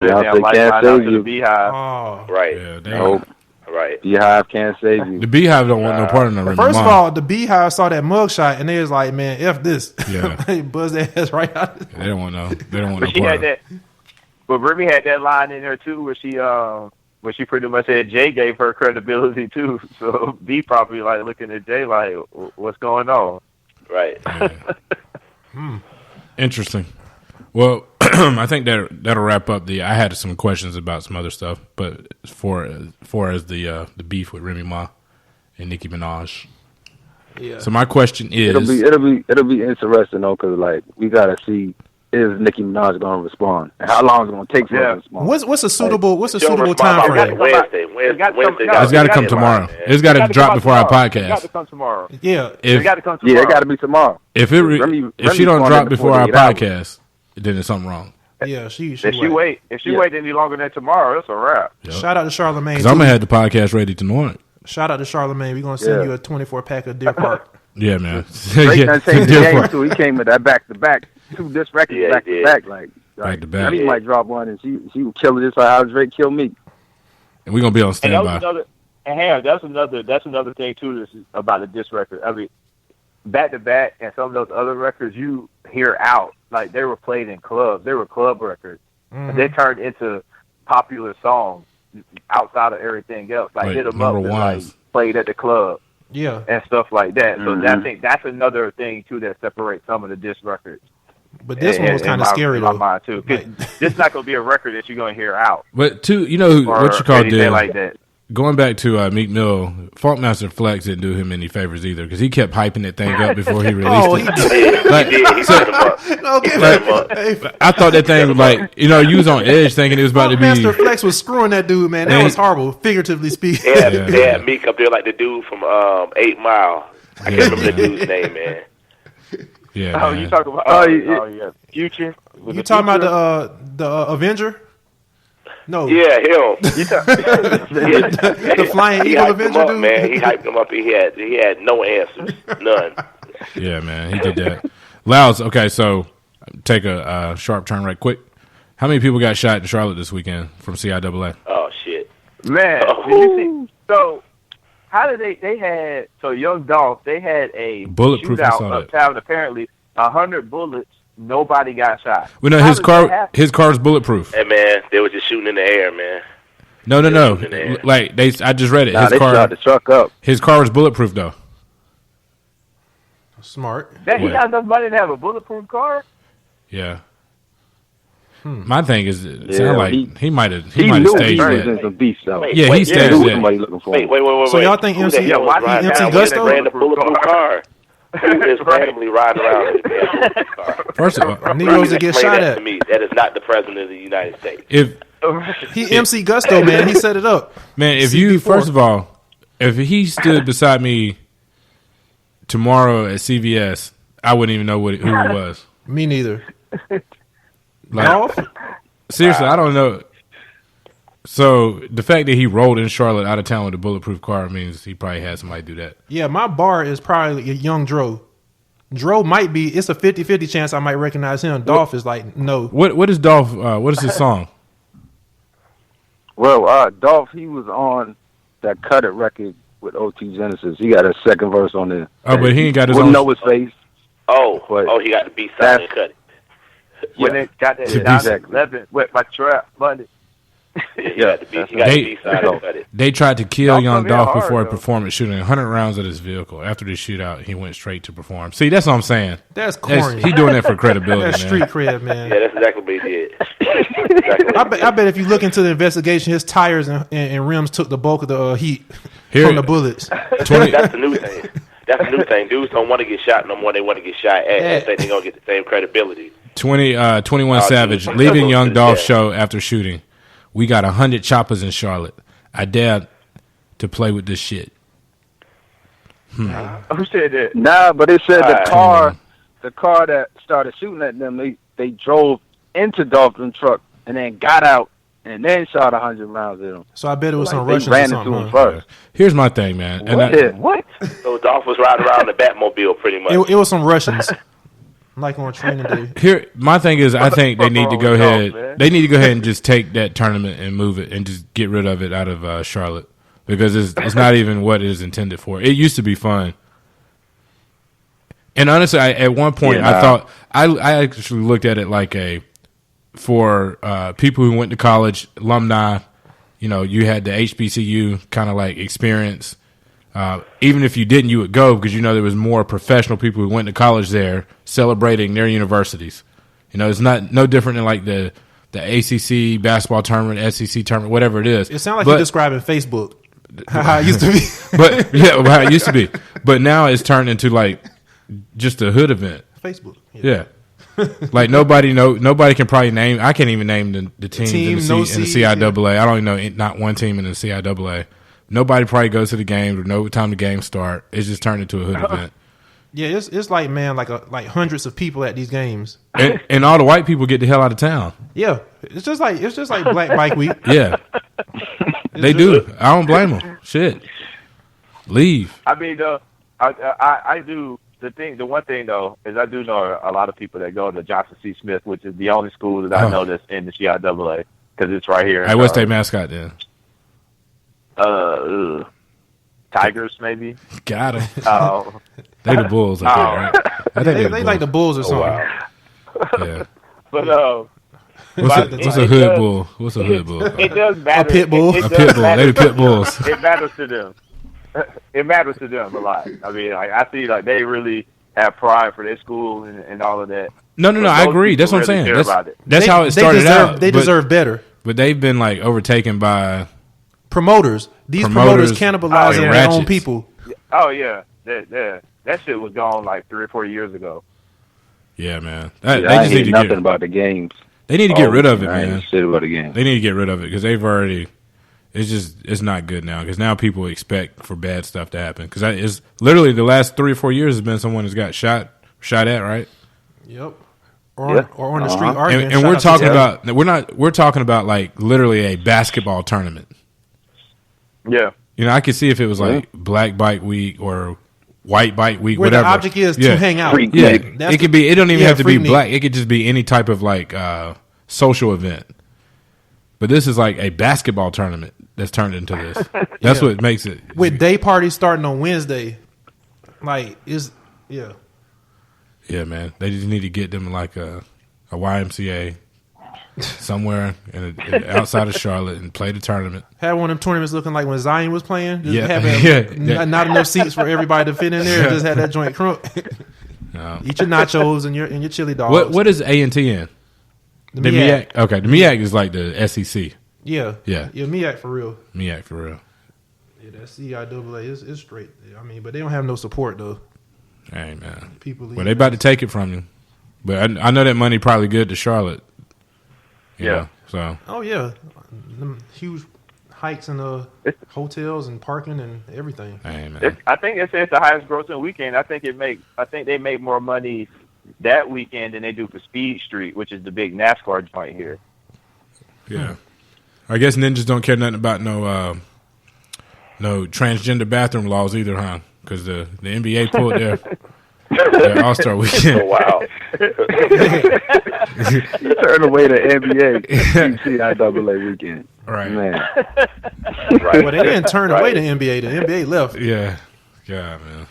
Beyonce can't save you. The Beehive. Oh, Right. Yeah, nope. Right. Beehive can't save you. The Beehive don't want no part in the Remy Ma. First of all, the Beehive saw that mugshot and they was like, "Man, f this." Yeah. They buzz their ass right out. They don't want no. They don't want But no she part. had that. But Remy had that line in there too, where she pretty much said Jay gave her credibility too. So B probably like looking at Jay like, "What's going on?" Right. Yeah. Interesting. Well, I think that'll wrap up I had some questions about some other stuff, but as far as the beef with Remy Ma and Nicki Minaj. Yeah. So my question is, it'll be interesting though, because like we gotta see, is Nicki Minaj gonna respond, and how long is it gonna take for her to respond? What's a suitable time frame? Wednesday. It's got to come tomorrow. It's got to drop before our podcast. It's got to come tomorrow. Yeah, it got to come tomorrow. Yeah, it got to be tomorrow. If she don't drop before our podcast, then there's something wrong. Yeah, if she wait any longer than tomorrow, it's a wrap. Yep. Shout out to Charlamagne. Because I'm gonna have the podcast ready tonight. Shout out to Charlamagne. We're gonna send you a 24-pack of Deer Park. Yeah, man. Drake done changed the game too. He came with that back to back, 2 disc records back to back, like back to back. He might drop one and she would kill it just like how Drake killed me. And we're gonna be on standby. That's another thing too. This is about the disc record. I mean, back to back, and some of those other records you hear out like they were played in clubs. They were club records. Mm-hmm. And they turned into popular songs outside of everything else. Like hit 'em up and like played at the club. Yeah, and stuff like that. So I think that's another thing too that separates some of the disc records. But this one was kind of scary in though. my mind too, because this is not going to be a record that you're going to hear out. But what you call did like that. Going back to Meek Mill, Funkmaster Flex didn't do him any favors either because he kept hyping that thing up before he released it. I thought that thing was like, you was on edge thinking it was about to be. Funkmaster Flex was screwing that dude, man. That was horrible, figuratively speaking. Yeah, Meek up there like the dude from 8 Mile. I can't remember the dude's name, man. Yeah. Oh, you talking about? Future. You talking about the Avenger? No. Yeah, him. The Flying Eagle Avenger dude? Man, he hyped him up. He had no answers. None. Yeah, man, he did that. Louds, okay, so take a sharp turn right quick. How many people got shot in Charlotte this weekend from CIAA? Oh, shit. Man, did you see? So, how did they had, so Young Dolph, they had a bulletproof shootout uptown, apparently 100 bullets. Nobody got shot. Well, no, his car was bulletproof. Hey, man, they were just shooting in the air, man. No. Like I just read it. His car, shot the truck up. His car was bulletproof though. Smart. He got enough money to have a bulletproof car. Yeah. My thing is, it sounded like he might have staged that. Some beast, though. Yeah, he staged that. Somebody looking for him. Wait. So y'all think MC Gusto ran the bulletproof car? Who is randomly riding around in a car? First of all, Negroes that get shot at. To me, that is not the president of the United States. He MC Gusto, man, he set it up. Man, first of all, if he stood beside me tomorrow at CVS, I wouldn't even know who it was. Me neither. Like, seriously, I don't know. So the fact that he rolled in Charlotte out of town with a bulletproof car means he probably had somebody do that. Yeah, my bar is probably a young Dro. Dro might be. It's a 50-50 chance I might recognize him. Dolph is like no. What is Dolph? What is his song? Well, Dolph, he was on that Cut It record with OT Genesis. He got a second verse on there. Oh, but he ain't got his own. own. Know his face. He got the B side and Cut It. When they got that 9/11 with my trap money. They tried to kill Young Dolph before a performance, shooting 100 rounds at his vehicle. After the shootout, he went straight to perform. See, that's what I'm saying. That's corny. He doing that for credibility. That's street cred, man. Yeah, that's exactly what he did. I bet if you look into the investigation, his tires and rims took the bulk of the heat from the bullets. That's the new thing. That's the new thing. Dudes don't want to get shot no more. They want to get shot at and say they're going to get the same credibility. 21 Savage, leaving Young Dolph's show after shooting. We got 100 choppers in Charlotte. I dare to play with this shit. Who said that? Nah, but it said the car that started shooting at them, they drove into Dolphin's truck and then got out and then shot 100 rounds at him. So I bet it was some Russians ran or into him something. first. Here's my thing, man. What? So Dolph was riding around the Batmobile pretty much. It was some Russians. like on training day. Here, my thing is, I think they need to go ahead. man. They need to go ahead and just take that tournament and move it and just get rid of it out of Charlotte because it's not even what it is intended for. It used to be fun. And honestly, at one point, I thought I actually looked at it like for people who went to college, alumni. You know, you had the HBCU kind of like experience. Even if you didn't, you would go because you know there was more professional people who went to college there celebrating their universities. You know, it's no different than like the ACC basketball tournament, SEC tournament, whatever it is. It sounds like you're describing Facebook. How it used to be. But yeah, how it used to be. But now it's turned into like just a hood event. Facebook. Yeah. Like nobody can probably name. I can't even name the teams in the CIAA. I don't even know not one team in the CIAA. Nobody probably goes to the games or know what time the games start. It's just turned into a hood event. Yeah, it's like man, like hundreds of people at these games, and all the white people get the hell out of town. Yeah, it's just like Black Bike Week. Yeah, they do. I don't blame them. Shit, leave. I mean, I do. The one thing though is I do know a lot of people that go to Johnson C. Smith, which is the only school that I know that's in the CIAA because it's right here. Hey, what's their mascot then? Tigers, maybe. Got him. Oh, they the Bulls. I think, right? I think they like the Bulls or something. Wow. Yeah. But what's a hood bull? What's a hood bull? It does matter. A pit bull. A pit bull. They the pit bulls. It matters to them. It matters to them a lot. I mean, like, I see like they really have pride for their school and all of that. No. I agree. That's what I'm saying. That's how it started out. They deserve better. But they've been like overtaken by promoters. These promoters cannibalizing their own people. Oh yeah, that shit was gone like 3 or 4 years ago. Yeah, man. I just need nothing about the games. They need to get rid of it, man. Shit about the game. They need to get rid of it because they've already. It's not good now because now people expect for bad stuff to happen because it's literally the last 3 or 4 years has been someone has got shot at, right? Yep. Or on the street arguing. And we're talking about we're talking about like literally a basketball tournament. Yeah. You know, I could see if it was like Black Bike Week or White Bike Week, where whatever. the object is to hang out. Yeah, it could be. It don't even have to be black. It could just be any type of like social event. But this is like a basketball tournament that's turned into this. That's what makes it. With day parties starting on Wednesday, yeah, man. They just need to get them like a YMCA somewhere outside of Charlotte and play the tournament. Had one of them tournaments looking like when Zion was playing. Just Yeah. Not enough seats for everybody to fit in there. Just had that joint crunk. No. Eat your nachos and your chili dogs. What is A&T in? The MEAC. Okay, the MEAC is like the SEC. Yeah. Yeah, MEAC for real. MEAC for real. Yeah, that CIAA is straight. I mean, but they don't have no support though. Hey man, people. Well, they about to take it from you, but I know that money probably good to Charlotte. You know, so. Oh yeah, them huge hikes in hotels and parking and everything. Hey man, I think it's the highest grossing weekend. I think they make more money that weekend than they do for Speed Street, which is the big NASCAR joint here. Yeah, I guess ninjas don't care nothing about no transgender bathroom laws either, huh? Because the NBA pulled their All-Star weekend. Oh, wow. You turn away the NBA CIAA weekend. Right. Man. Right. Well, they didn't turn away the NBA. The NBA left. Yeah. God, man.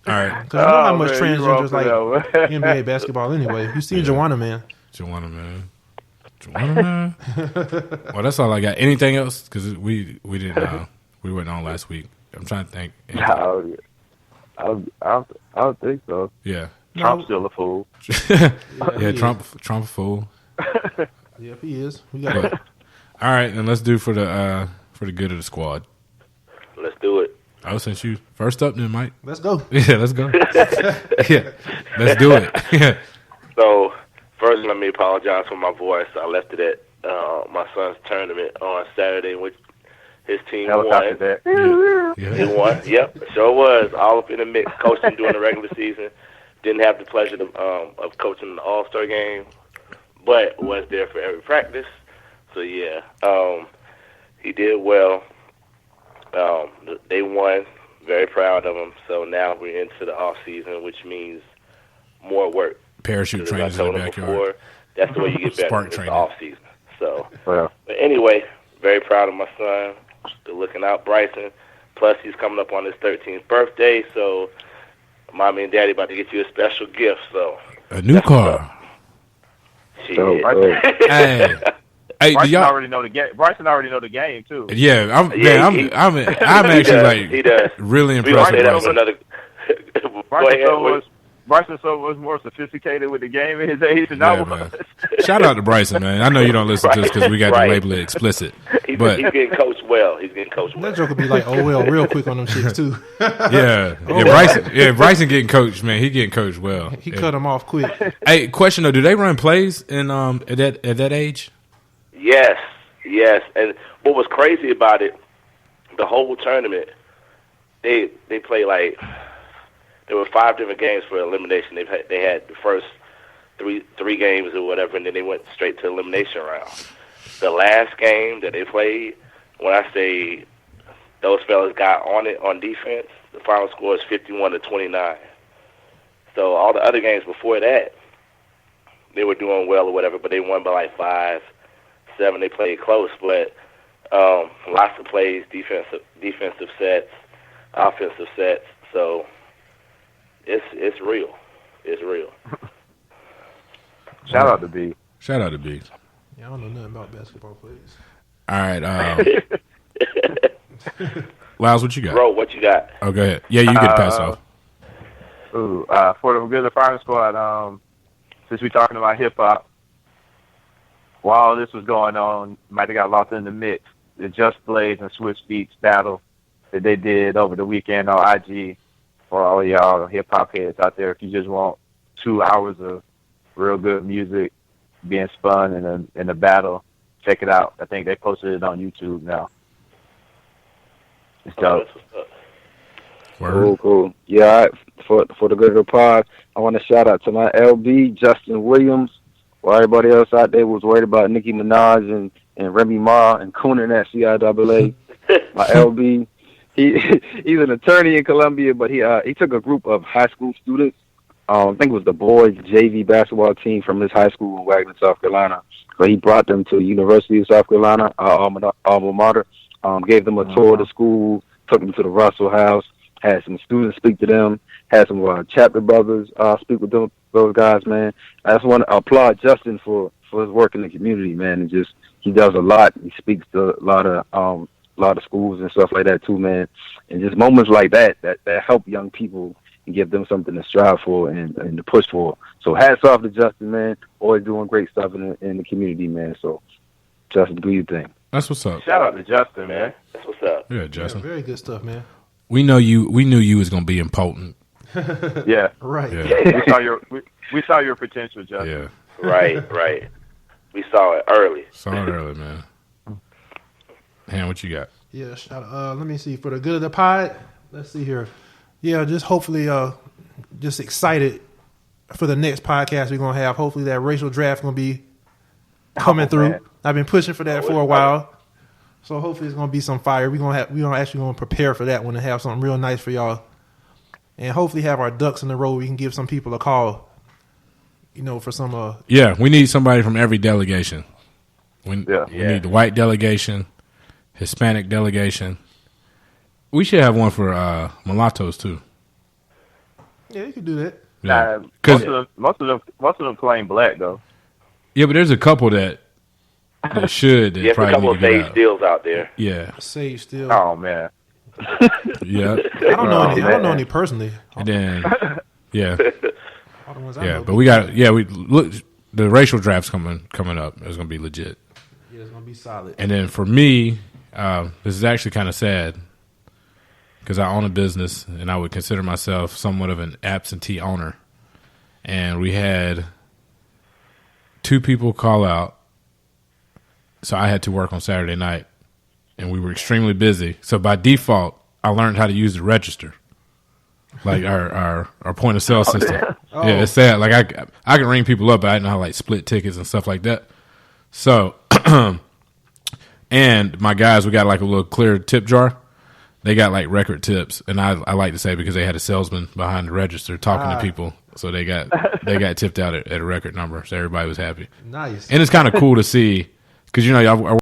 All right. Because I know how much transgenders like NBA basketball anyway. You seen Joanna, man. Joanna, man. Well, that's all I got. Anything else? Because we didn't we went on last week. I'm trying to think. I don't think so. Yeah. Trump's still a fool. Yeah, Trump a fool. Yep, he is. We got it. All right, then let's do for the good of the squad. Let's do it. Oh, since you first up, then Mike. Let's go. Yeah, let's go. Yeah, let's do it. Yeah. So first, let me apologize for my voice. I left it at my son's tournament on Saturday, which his team won. Yeah. He won. Yep, sure was. All up in the mix, coaching during the regular season. Didn't have the pleasure of coaching the All-Star game, but was there for every practice. So yeah, he did well. They won. Very proud of him. So now we're into the off season, which means more work. Parachute As I trainers in told the him backyard. before, that's the way you get better. Spark It's the training. off season. So, Well, but anyway, very proud of my son. Still looking out, Bryson. Plus, he's coming up on his 13th birthday, so mommy and daddy about to get you a special gift. So A new car. shit. Hey, do Bryson y'all? already know the game. Bryson already know the game too. Yeah, I'm he actually he does. really We impressed gonna with say that was Bryson. another. Bryson was more sophisticated with the game at his age than I Yeah, was. man. Shout out to Bryson, man. I know you don't listen to this because we got to label it explicit. He's But getting coached well. He's getting coached well. That joke will be like, oh well, real quick on them shits too. Bryson getting coached, man. He getting coached well. He cut him off quick. Hey, question though, do they run plays in at that age? Yes. And what was crazy about it, the whole tournament, they play like there were 5 different games for elimination. They had the first three games or whatever, and then they went straight to elimination round. The last game that they played, when I say those fellas got on it on defense, the final score is 51-29. So all the other games before that, they were doing well or whatever, but they won by like 5-7. They played close, but lots of plays, defensive sets, offensive sets. So it's real. It's real. Shout out to B. Shout out to B. Yeah, I don't know nothing about basketball players. All right, Lyles, what you got? Bro, what you got? Oh, go ahead. Yeah, you get pass off. For the regular firing squad, since we're talking about hip hop, while this was going on, might have got lost in the mix. The Just Blaze and Switch Beats battle that they did over the weekend on IG for all y'all hip hop heads out there. If you just want 2 hours of real good music being spun in a battle, check it out. I think they posted it on YouTube now. It's dope. Cool. Yeah, for the good of the pod, I want to shout out to my LB, Justin Williams, while everybody else out there was worried about Nicki Minaj and Remy Ma and cooning at CIAA. My LB, he's an attorney in Columbia, but he took a group of high school students. I think it was the boys JV basketball team from his high school in Wagner, South Carolina. So he brought them to the University of South Carolina, alma mater, gave them a tour of the school, took them to the Russell House, had some students speak to them, had some chapter brothers speak with those guys, man. I just want to applaud Justin for his work in the community, man. And just he does a lot. He speaks to a lot of schools and stuff like that too, man. And just moments like that help young people and give them something to strive for and to push for. So hats off to Justin, man. Always doing great stuff in the community, man. So Justin, do your thing. That's what's up. Shout out to Justin, man. That's what's up. Yeah, Justin. Very good stuff, man. We knew you was gonna be impotent. Yeah. Right. Yeah. We saw your potential, Justin. Yeah. Right. We saw it early. Man. Han, what you got? Yeah, let me see. For the good of the pod, let's see here. Yeah, just hopefully just excited for the next podcast we're gonna have. Hopefully that racial draft gonna be coming through. Man. I've been pushing for that for a while. So hopefully it's gonna be some fire. We're gonna prepare for that one and have something real nice for y'all. And hopefully have our ducks in the row. We can give some people a call. For some Yeah, we need somebody from every delegation. We need the white delegation, Hispanic delegation. We should have one for mulattoes too. Yeah, you could do that. Yeah. Most of them claim black though. Yeah, but there's a couple that should. That There's a probably couple need of to get Sage out. Steels out there. Yeah. Sage still. Oh man. Yeah. I don't know any personally. And then, yeah. All the ones I Yeah, know. but we look, the racial draft's coming up. It's going to be legit. Yeah, it's gonna be solid. And then for me, this is actually kind of sad because I own a business and I would consider myself somewhat of an absentee owner. And we had 2 people call out, so I had to work on Saturday night, and we were extremely busy. So by default, I learned how to use the register, like our point of sale system. Oh. Yeah, it's sad. Like I can ring people up, but I didn't know how to split tickets and stuff like that. So, and my guys, we got a little clear tip jar. They got record tips, and I like to say because they had a salesman behind the register talking to people. So they got tipped out at a record number. So everybody was happy. Nice. And it's kind of cool to see because, you know, I